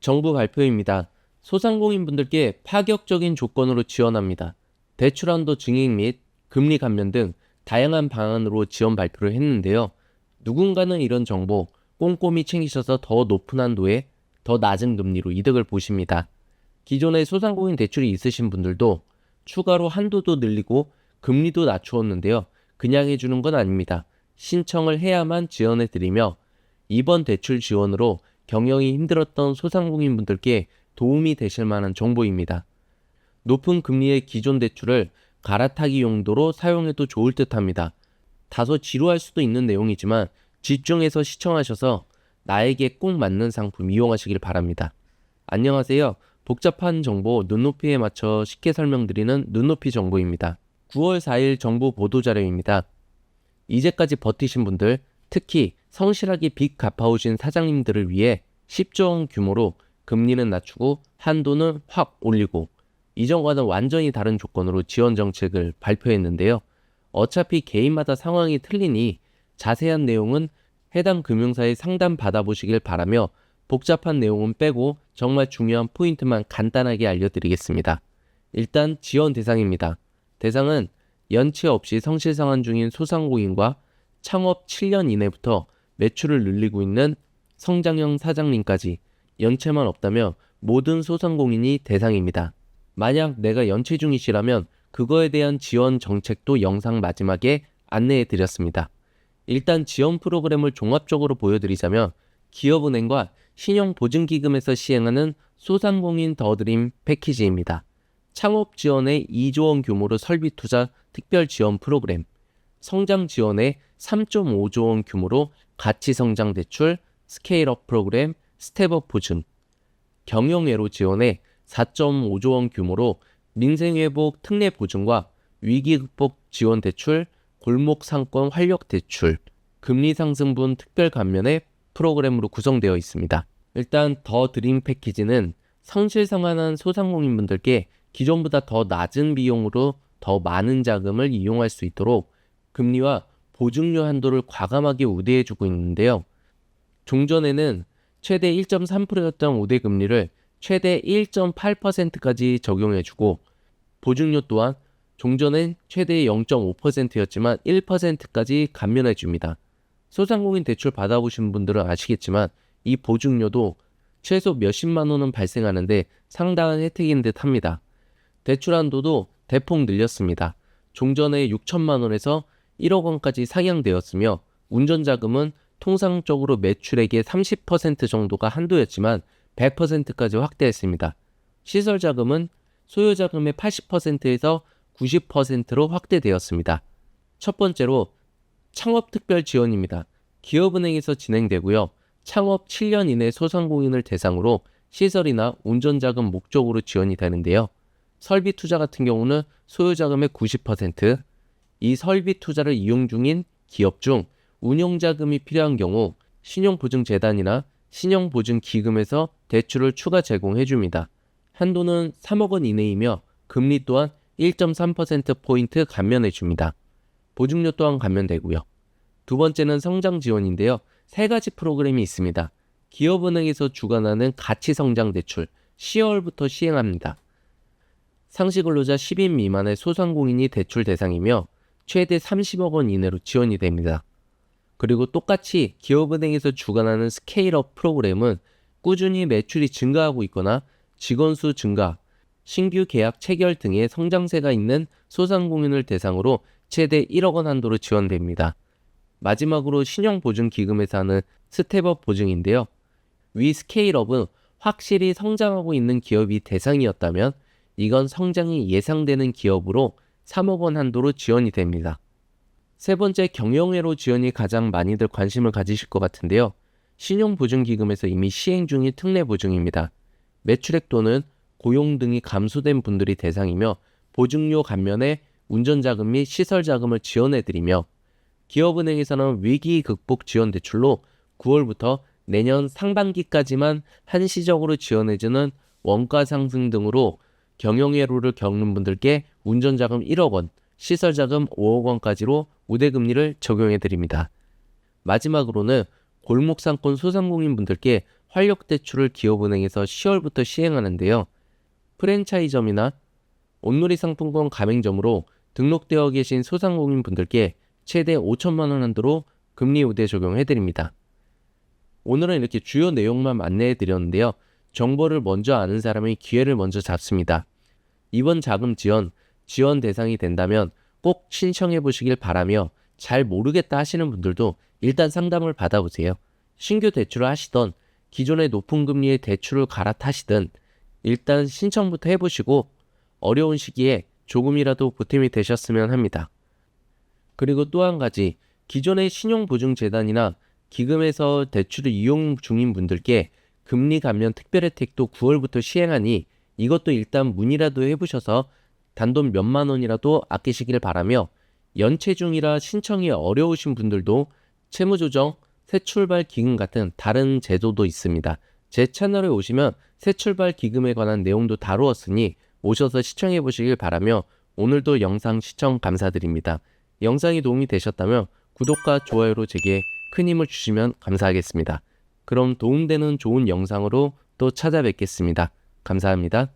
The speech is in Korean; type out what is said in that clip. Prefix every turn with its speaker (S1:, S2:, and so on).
S1: 정부 발표입니다. 소상공인분들께 파격적인 조건으로 지원합니다. 대출한도 증액 및 금리 감면 등 다양한 방안으로 지원 발표를 했는데요. 누군가는 이런 정보 꼼꼼히 챙기셔서 더 높은 한도에 더 낮은 금리로 이득을 보십니다. 기존에 소상공인 대출이 있으신 분들도 추가로 한도도 늘리고 금리도 낮추었는데요. 그냥 해주는 건 아닙니다. 신청을 해야만 지원해드리며 이번 대출 지원으로 경영이 힘들었던 소상공인분들께 도움이 되실 만한 정보입니다. 높은 금리의 기존 대출을 갈아타기 용도로 사용해도 좋을 듯합니다. 다소 지루할 수도 있는 내용이지만 집중해서 시청하셔서 나에게 꼭 맞는 상품 이용하시길 바랍니다. 안녕하세요. 복잡한 정보 눈높이에 맞춰 쉽게 설명드리는 눈높이 정보입니다. 9월 4일 정보 보도자료입니다. 이제까지 버티신 분들, 특히 성실하게 빚 갚아오신 사장님들을 위해 10조 원 규모로 금리는 낮추고 한도는 확 올리고 이전과는 완전히 다른 조건으로 지원 정책을 발표했는데요. 어차피 개인마다 상황이 틀리니 자세한 내용은 해당 금융사에 상담 받아보시길 바라며 복잡한 내용은 빼고 정말 중요한 포인트만 간단하게 알려드리겠습니다. 일단 지원 대상입니다. 대상은 연체 없이 성실상환 중인 소상공인과 창업 7년 이내부터 매출을 늘리고 있는 성장형 사장님까지 연체만 없다며 모든 소상공인이 대상입니다. 만약 내가 연체 중이시라면 그거에 대한 지원 정책도 영상 마지막에 안내해 드렸습니다. 일단 지원 프로그램을 종합적으로 보여드리자면 기업은행과 신용보증기금에서 시행하는 소상공인 더드림 패키지입니다. 창업 지원의 2조 원 규모로 설비 투자 특별 지원 프로그램, 성장 지원의 3.5조 원 규모로 가치성장 대출, 스케일업 프로그램, 스텝업 보증, 경영외로 지원의 4.5조 원 규모로 민생회복 특례 보증과 위기 극복 지원 대출, 골목 상권 활력 대출, 금리 상승분 특별 감면의 프로그램으로 구성되어 있습니다. 일단 더 드림 패키지는 성실상환한 소상공인분들께 기존보다 더 낮은 비용으로 더 많은 자금을 이용할 수 있도록 금리와 보증료 한도를 과감하게 우대해주고 있는데요. 종전에는 최대 1.3%였던 우대 금리를 최대 1.8%까지 적용해주고 보증료 또한 종전엔 최대 0.5%였지만 1%까지 감면해줍니다. 소상공인 대출 받아보신 분들은 아시겠지만 이 보증료도 최소 몇십만 원은 발생하는데 상당한 혜택인 듯 합니다. 대출 한도도 대폭 늘렸습니다. 종전에 6천만 원에서 1억 원까지 상향되었으며 운전자금은 통상적으로 매출액의 30% 정도가 한도였지만 100%까지 확대했습니다. 시설자금은 소요자금의 80%에서 90%로 확대되었습니다. 첫 번째로 창업특별 지원입니다. 기업은행에서 진행되고요. 창업 7년 이내 소상공인을 대상으로 시설이나 운전자금 목적으로 지원이 되는데요. 설비 투자 같은 경우는 소요자금의 90%, 이 설비 투자를 이용 중인 기업 중 운용자금이 필요한 경우 신용보증재단이나 신용보증기금에서 대출을 추가 제공해줍니다. 한도는 3억 원 이내이며 금리 또한 1.3%포인트 감면해줍니다. 보증료 또한 감면되고요. 두 번째는 성장 지원인데요. 세 가지 프로그램이 있습니다. 기업은행에서 주관하는 가치성장대출 10월부터 시행합니다. 상시근로자 10인 미만의 소상공인이 대출 대상이며 최대 30억 원 이내로 지원이 됩니다. 그리고 똑같이 기업은행에서 주관하는 스케일업 프로그램은 꾸준히 매출이 증가하고 있거나 직원 수 증가, 신규 계약 체결 등의 성장세가 있는 소상공인을 대상으로 최대 1억 원 한도로 지원됩니다. 마지막으로 신용보증기금에서 하는 스텝업 보증인데요. 위 스케일업은 확실히 성장하고 있는 기업이 대상이었다면 이건 성장이 예상되는 기업으로 3억 원 한도로 지원이 됩니다. 세 번째 경영외로 지원이 가장 많이들 관심을 가지실 것 같은데요. 신용보증기금에서 이미 시행 중인 특례보증입니다. 매출액 또는 고용 등이 감소된 분들이 대상이며 보증료 감면에 운전자금 및 시설자금을 지원해드리며 기업은행에서는 위기 극복 지원 대출로 9월부터 내년 상반기까지만 한시적으로 지원해주는 원가 상승 등으로 경영회로를 겪는 분들께 운전자금 1억 원, 시설자금 5억 원까지로 우대금리를 적용해드립니다. 마지막으로는 골목상권 소상공인분들께 활력대출을 기업은행에서 10월부터 시행하는데요. 프랜차이점이나 온누리 상품권 가맹점으로 등록되어 계신 소상공인분들께 최대 5천만 원 한도로 금리 우대 적용해드립니다. 오늘은 이렇게 주요 내용만 안내해드렸는데요. 정보를 먼저 아는 사람이 기회를 먼저 잡습니다. 이번 자금 지원 대상이 된다면 꼭 신청해 보시길 바라며, 잘 모르겠다 하시는 분들도 일단 상담을 받아보세요. 신규 대출을 하시던 기존의 높은 금리의 대출을 갈아타시든 일단 신청부터 해보시고 어려운 시기에 조금이라도 보탬이 되셨으면 합니다. 그리고 또 한 가지, 기존의 신용보증재단이나 기금에서 대출을 이용 중인 분들께 금리 감면 특별 혜택도 9월부터 시행하니 이것도 일단 문의라도 해보셔서 단돈 몇만 원이라도 아끼시길 바라며, 연체 중이라 신청이 어려우신 분들도 채무조정, 새출발 기금 같은 다른 제도도 있습니다. 제 채널에 오시면 새출발 기금에 관한 내용도 다루었으니 오셔서 시청해 보시길 바라며, 오늘도 영상 시청 감사드립니다. 영상이 도움이 되셨다면 구독과 좋아요로 제게 큰 힘을 주시면 감사하겠습니다. 그럼 도움되는 좋은 영상으로 또 찾아뵙겠습니다. 감사합니다.